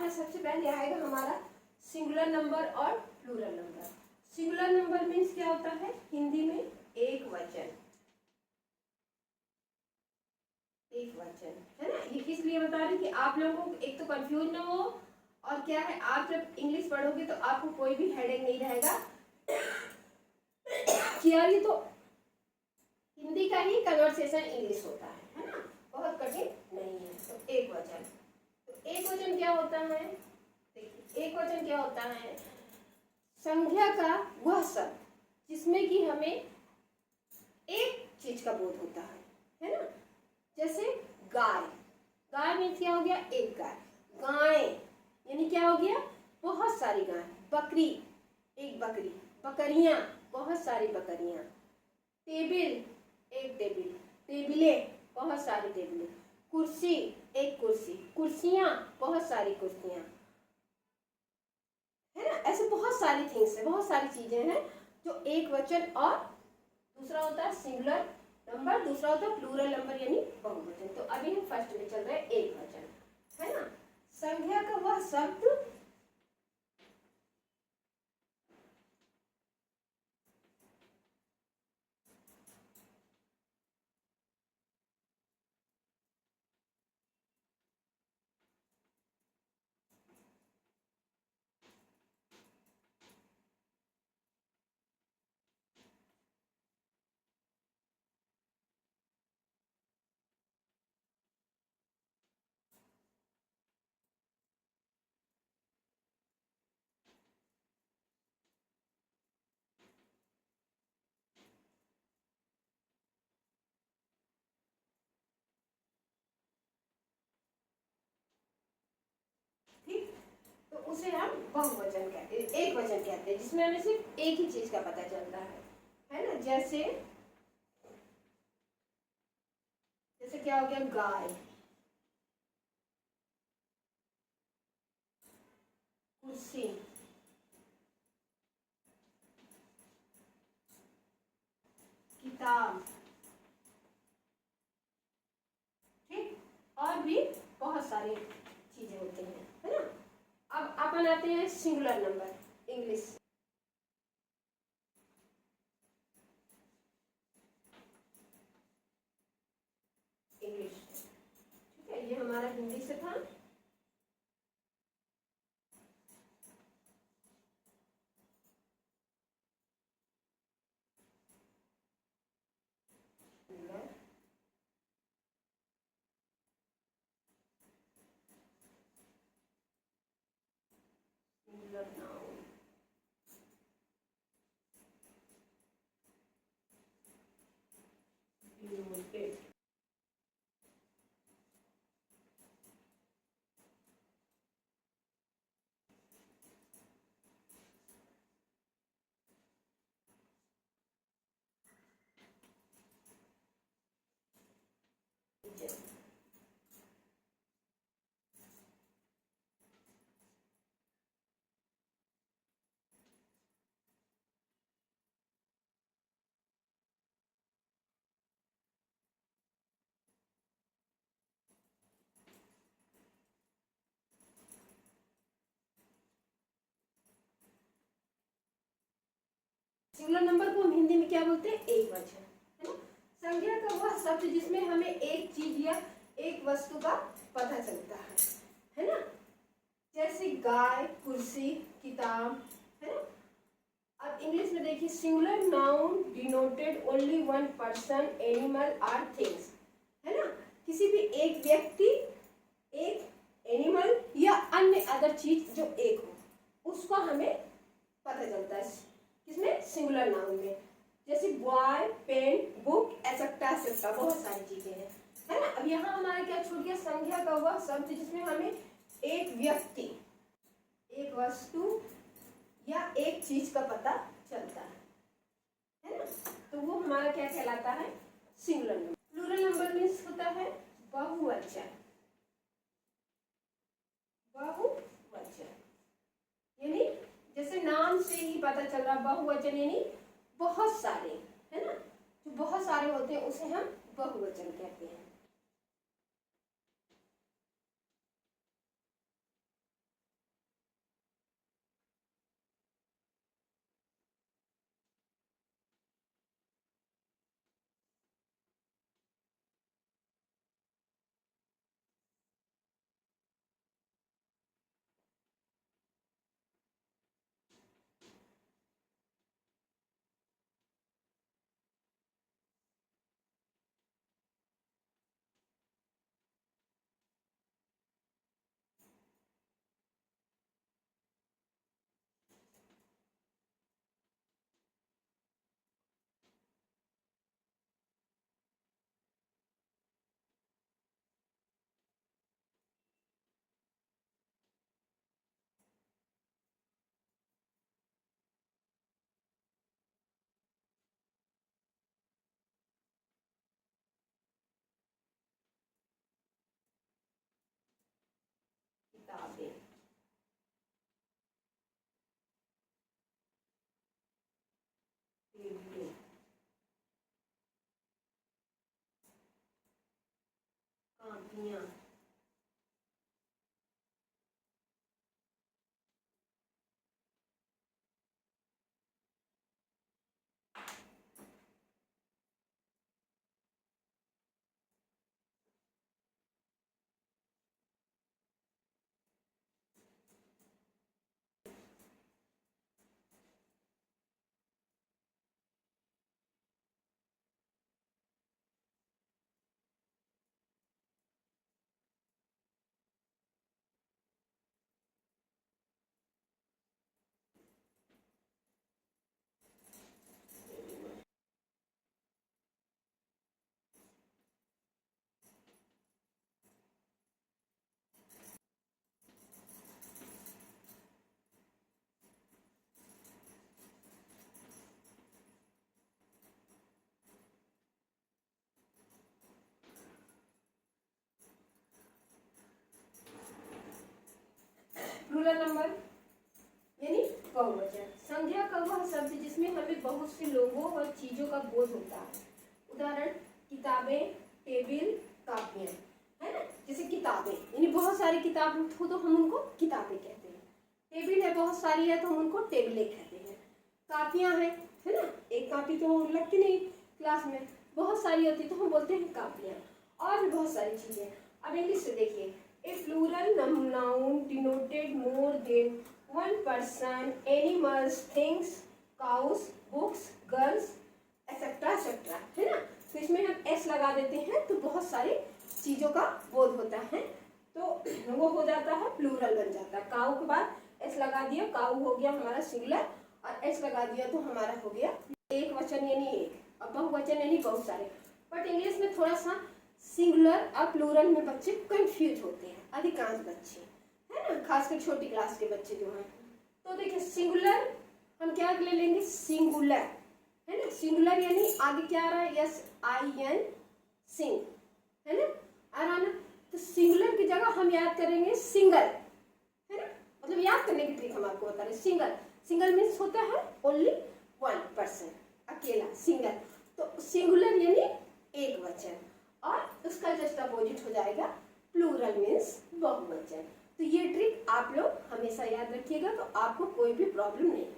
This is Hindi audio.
में सबसे पहले आएगा हमारा सिंगुलर नंबर और plural number. Singular number means क्या होता है हिंदी में एक वचन, एक वचन है ना। ये इसलिए बता रही कि आप लोगों को एक तो कंफ्यूज ना हो, और क्या है आप जब इंग्लिश पढ़ोगे तो आपको कोई भी हेडेक नहीं रहेगा कि यार ये तो हिंदी का ही कन्वर्सेशन इंग्लिश होता है ना, बहुत कठिन नहीं है। तो एक वचन, तो एक वचन क्या होता है, देखिए एक वचन क्या होता है, संज्ञा का वह शब्द जिसमें कि हमें एक चीज का बोध होता है ना। जैसे गाय, गाय में क्या हो गया एक गाय, गाय यानी क्या हो गया बहुत सारी गाय, बकरी एक बकरी, बकरियां बहुत सारी बकरियां, टेबिल एक टेबिल, टेबिले बहुत सारी टेबिलें, कुर्सी एक कुर्सी, कुर्सियां बहुत सारी कुर्सियां, है ना। ऐसे बहुत सारी थिंग्स है, बहुत सारी चीजें हैं जो एक वचन, और दूसरा होता है सिंगुलर नंबर, दूसरा होता है प्लूरल नंबर यानी बहुवचन। तो अभी हम फर्स्ट में चल रहे हैं एक वचन, है ना। संज्ञा का वह शब्द ठीक, तो उसे हम बहुवचन कहते हैं, एक वचन कहते हैं, जिसमें हमें सिर्फ एक ही चीज का पता चलता है ना। जैसे जैसे क्या हो गया गाय, कुर्सी, किताब, ठीक, और भी बहुत सारी चीजें होती हैं, है ना। अब अपन आते हैं सिंगुलर नंबर इंग्लिश, इंग्लिश, ठीक है, ये हमारा हिंदी से था। Singular noun, denoted, singular number को हम हिंदी में क्या बोलते हैं एक वचन, है ना। संज्ञा का वह शब्द जिसमें हमें एक चीज या एक वस्तु का पता चलता है ना। जैसे गाय, कुर्सी, किताब, है ना। अब इंग्लिश में देखिए singular noun denoted only one person, animal or things, है ना। किसी भी एक व्यक्ति, एक एनिमल या अन्य अदर चीज जो एक हो उसको हमें पता चलता है किसमें सिंगुलर नाउन में। जैसे boy, pen, book, etcetera etcetera, बहुत सारी चीजें हैं, है ना। अब यहाँ हमारा क्या छूट गया, संज्ञा का वह शब्द जिसमें हमें एक व्यक्ति, एक वस्तु या एक चीज का पता चलता है ना। तो वो हमारा क्या कहलाता है singular number. Plural number means होता है बहुवचन, बहुवचन यानी जैसे नाम से ही पता चल रहा बहुवचन यानी बहुत सारे, है ना। जो बहुत सारे होते हैं उसे हम बहुवचन कहते हैं। कापियां। प्लूरल नंबर यानी बहुवचन। संज्ञा का वह शब्द जिसमें हमें बहुत से लोगों और चीजों का बोध होता है। उदाहरण किताबें, टेबल, कापियां, है ना। जैसे किताबें यानी बहुत सारी किताब हो तो हम उनको किताबें कहते हैं। टेबल है बहुत सारी है तो हम उनको टेबलें कहते हैं। कापियां है ना, एक कापी तो लगती नहीं क्लास में, बहुत सारी होती तो हम बोलते हैं कापियां। और भी बहुत सारी चीजें। अब इंग्लिश से देखिए, a plural noun denoted more than one person, animals, things, cows, books, girls, etc. etc. है ना। तो इसमें हम s लगा देते हैं तो बहुत सारी चीजों का बोध होता है, तो वो हो जाता है प्लूरल बन जाता है। काऊ के बाद s लगा दिया, काऊ हो गया हमारा सिंगुलर, और s लगा दिया तो हमारा हो गया एक वचन यानी एक, और बहुवचन यानी बहुत सारे। बट इंग्लिश में थोड़ा सा सिंगुलर और प्लूरल में बच्चे कंफ्यूज होते हैं, अधिकांश बच्चे, है ना, खासकर छोटी क्लास के बच्चे जो हैं। तो देखिए सिंगुलर हम क्या ले लेंगे, सिंगुलर, है ना। सिंगुलर यानी आगे क्या आ रहा है, SIN, सिंग, है ना, आ रहा ना। तो सिंगुलर की जगह हम याद करेंगे सिंगल, है ना। मतलब याद करने की ट्रिक हम आपको बता रहे हैं। सिंगल, सिंगल मीन्स होता है ओनली वन पर्सन, अकेला, सिंगल। तो सिंगुलर यानी एक वचन, और उसका जस्ट अपोजिट हो जाएगा प्लूरल मीन्स बहुवचन। तो ये ट्रिक आप लोग हमेशा याद रखिएगा, तो आपको कोई भी प्रॉब्लम नहीं।